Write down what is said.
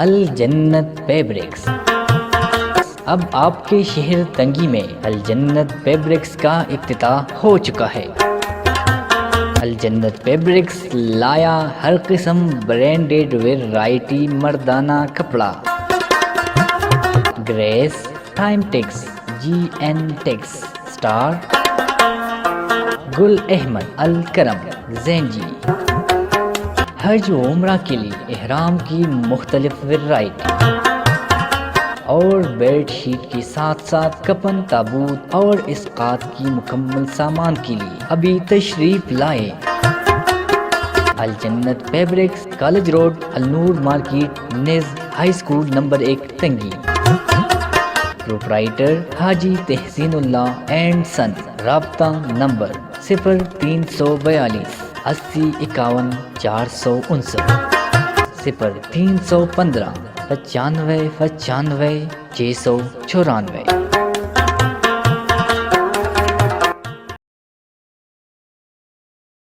الجنت فیبرکس۔ اب آپ کے شہر تنگی میں الجنت فیبرکس کا افتتاح ہو چکا ہے۔ الجنت فیبرکس لایا ہر قسم برانڈڈ ویرائٹی مردانہ کپڑا۔ گریس، ٹائم ٹیکس، جی این ٹیکس، سٹار، گل احمد، الکرم، زین جی۔ حج و عمرہ کے لیے احرام کی مختلف ویرائٹی اور بیڈ شیٹ کے ساتھ ساتھ کفن، تابوت اور اسقاط کی مکمل سامان کے لیے ابھی تشریف لائے۔ الجنت فیبرکس، کالج روڈ، النور مارکیٹ، نیز ہائی سکول نمبر 1 تنگی۔ پروپرائٹر حاجی تحسین اللہ اینڈ سن۔ رابطہ نمبر 0342 8051 459، 0315 95 95 694۔